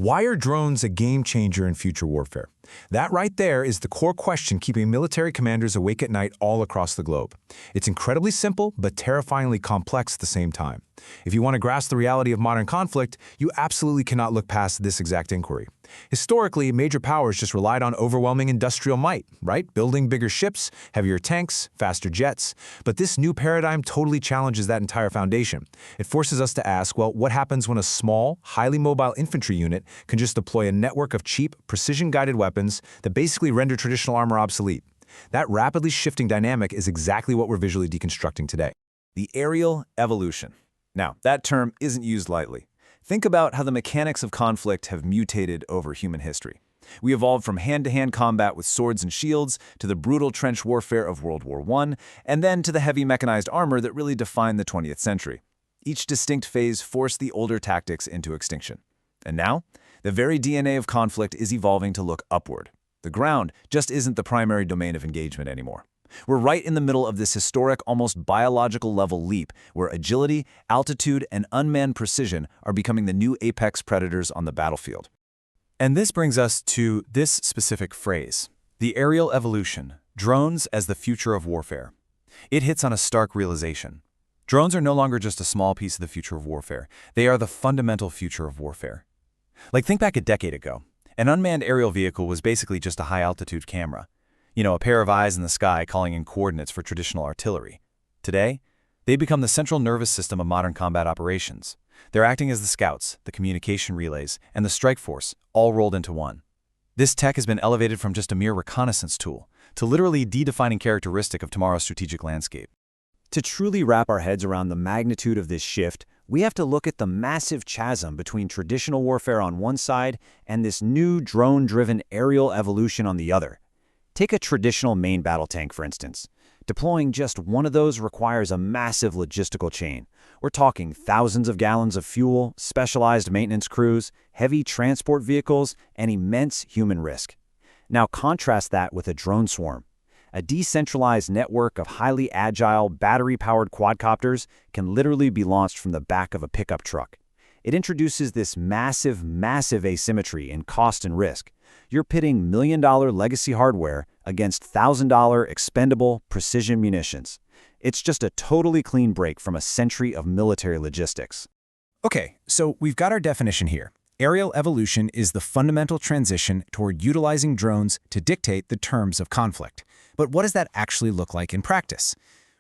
Why are drones a game changer in future warfare? That right there is the core question keeping military commanders awake at night all across the globe. It's incredibly simple, but terrifyingly complex at the same time. If you want to grasp the reality of modern conflict, you absolutely cannot look past this exact inquiry. Historically, major powers just relied on overwhelming industrial might, right? Building bigger ships, heavier tanks, faster jets. But this new paradigm totally challenges that entire foundation. It forces us to ask, well, what happens when a small, highly mobile infantry unit can just deploy a network of cheap, precision-guided weapons that basically render traditional armor obsolete? That rapidly shifting dynamic is exactly what we're visually deconstructing today. The aerial evolution. Now, that term isn't used lightly. Think about how the mechanics of conflict have mutated over human history. We evolved from hand-to-hand combat with swords and shields to the brutal trench warfare of World War I, and then to the heavy mechanized armor that really defined the 20th century. Each distinct phase forced the older tactics into extinction. And now, the very DNA of conflict is evolving to look upward. The ground just isn't the primary domain of engagement anymore. We're right in the middle of this historic, almost biological-level leap where agility, altitude, and unmanned precision are becoming the new apex predators on the battlefield. And this brings us to this specific phrase, the aerial evolution, drones as the future of warfare. It hits on a stark realization. Drones are no longer just a small piece of the future of warfare. They are the fundamental future of warfare. Like, think back a decade ago. An unmanned aerial vehicle was basically just a high-altitude camera. A pair of eyes in the sky calling in coordinates for traditional artillery. Today, they become the central nervous system of modern combat operations. They're acting as the scouts, the communication relays, and the strike force, all rolled into one. This tech has been elevated from just a mere reconnaissance tool to literally the defining characteristic of tomorrow's strategic landscape. To truly wrap our heads around the magnitude of this shift, we have to look at the massive chasm between traditional warfare on one side and this new drone-driven aerial evolution on the other. Take a traditional main battle tank, for instance. Deploying just one of those requires a massive logistical chain. We're talking thousands of gallons of fuel, specialized maintenance crews, heavy transport vehicles, and immense human risk. Now contrast that with a drone swarm. A decentralized network of highly agile, battery-powered quadcopters can literally be launched from the back of a pickup truck. It introduces this massive asymmetry in cost and risk. You're pitting million-dollar legacy hardware against $1,000 expendable precision munitions. It's just a totally clean break from a century of military logistics. Okay, so we've got our definition here. Aerial evolution is the fundamental transition toward utilizing drones to dictate the terms of conflict. But what does that actually look like in practice?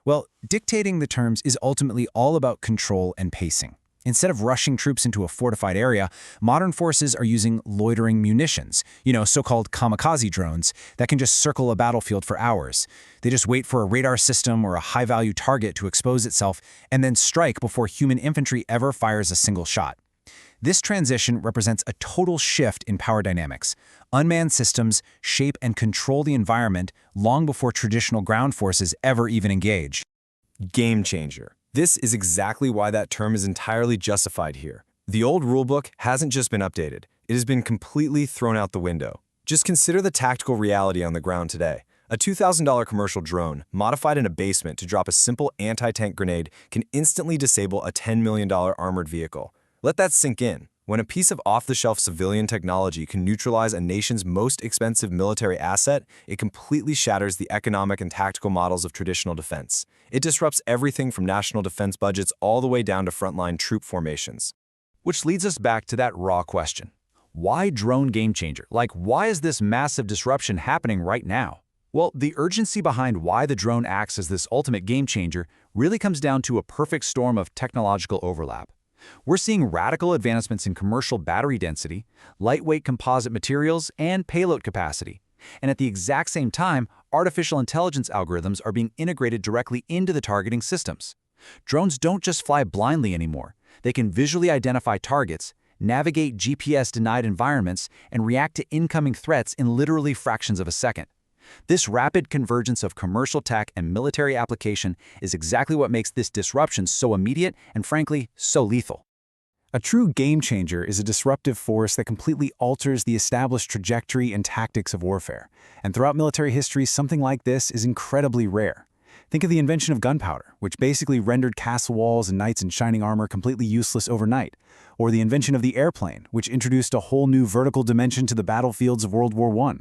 Well, dictating the terms is ultimately all about control and pacing. Instead of rushing troops into a fortified area, modern forces are using loitering munitions, so-called kamikaze drones, that can just circle a battlefield for hours. They just wait for a radar system or a high-value target to expose itself and then strike before human infantry ever fires a single shot. This transition represents a total shift in power dynamics. Unmanned systems shape and control the environment long before traditional ground forces ever even engage. Game changer. This is exactly why that term is entirely justified here. The old rulebook hasn't just been updated, it has been completely thrown out the window. Just consider the tactical reality on the ground today. A $2,000 commercial drone, modified in a basement to drop a simple anti-tank grenade, can instantly disable a $10 million armored vehicle. Let that sink in. When a piece of off-the-shelf civilian technology can neutralize a nation's most expensive military asset, it completely shatters the economic and tactical models of traditional defense. It disrupts everything from national defense budgets all the way down to frontline troop formations. Which leads us back to that raw question. Why drone game changer? Why is this massive disruption happening right now? Well, the urgency behind why the drone acts as this ultimate game changer really comes down to a perfect storm of technological overlap. We're seeing radical advancements in commercial battery density, lightweight composite materials, and payload capacity. And at the exact same time, artificial intelligence algorithms are being integrated directly into the targeting systems. Drones don't just fly blindly anymore. They can visually identify targets, navigate GPS-denied environments, and react to incoming threats in literally fractions of a second. This rapid convergence of commercial tech and military application is exactly what makes this disruption so immediate and, frankly, so lethal. A true game changer is a disruptive force that completely alters the established trajectory and tactics of warfare. And throughout military history, something like this is incredibly rare. Think of the invention of gunpowder, which basically rendered castle walls and knights in shining armor completely useless overnight. Or the invention of the airplane, which introduced a whole new vertical dimension to the battlefields of World War I.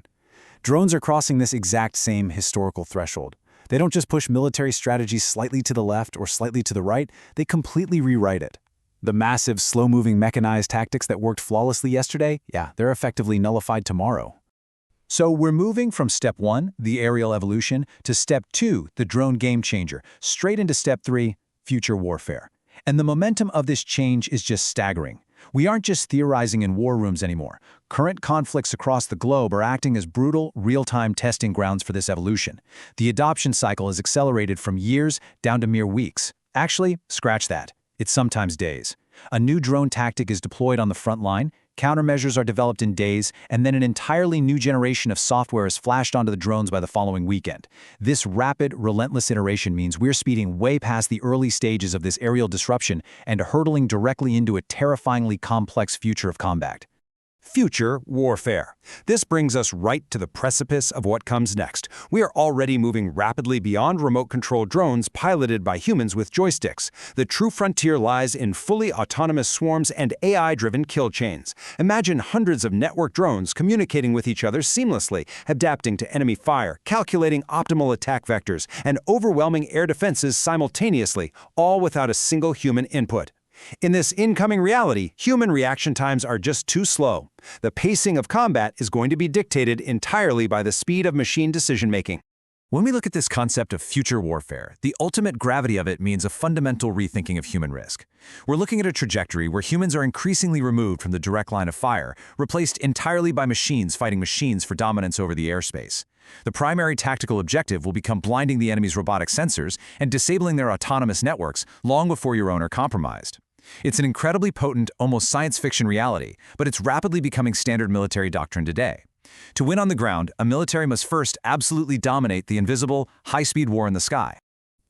Drones are crossing this exact same historical threshold. They don't just push military strategies slightly to the left or slightly to the right, they completely rewrite it. The massive, slow-moving mechanized tactics that worked flawlessly yesterday, they're effectively nullified tomorrow. So we're moving from step 1, the aerial evolution, to step 2, the drone game changer, straight into step 3, future warfare. And the momentum of this change is just staggering. We aren't just theorizing in war rooms anymore. Current conflicts across the globe are acting as brutal, real-time testing grounds for this evolution. The adoption cycle is accelerated from years down to mere weeks. Actually, scratch that. It's sometimes days. A new drone tactic is deployed on the front line, countermeasures are developed in days, and then an entirely new generation of software is flashed onto the drones by the following weekend. This rapid, relentless iteration means we're speeding way past the early stages of this aerial disruption and hurtling directly into a terrifyingly complex future of combat. Future warfare. This brings us right to the precipice of what comes next. We are already moving rapidly beyond remote-controlled drones piloted by humans with joysticks. The true frontier lies in fully autonomous swarms and AI-driven kill chains. Imagine hundreds of network drones communicating with each other seamlessly, adapting to enemy fire, calculating optimal attack vectors, and overwhelming air defenses simultaneously, all without a single human input. In this incoming reality, human reaction times are just too slow. The pacing of combat is going to be dictated entirely by the speed of machine decision-making. When we look at this concept of future warfare, the ultimate gravity of it means a fundamental rethinking of human risk. We're looking at a trajectory where humans are increasingly removed from the direct line of fire, replaced entirely by machines fighting machines for dominance over the airspace. The primary tactical objective will become blinding the enemy's robotic sensors and disabling their autonomous networks long before your own are compromised. It's an incredibly potent, almost science fiction reality, but it's rapidly becoming standard military doctrine today. To win on the ground, a military must first absolutely dominate the invisible, high-speed war in the sky.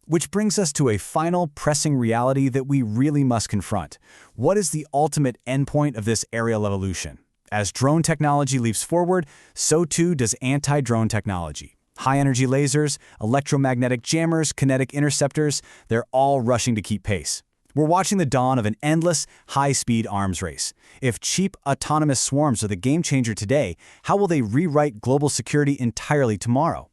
Which brings us to a final, pressing reality that we really must confront. What is the ultimate endpoint of this aerial evolution? As drone technology leaps forward, so too does anti-drone technology. High-energy lasers, electromagnetic jammers, kinetic interceptors, they're all rushing to keep pace. We're watching the dawn of an endless, high-speed arms race. If cheap, autonomous swarms are the game changer today, how will they rewrite global security entirely tomorrow?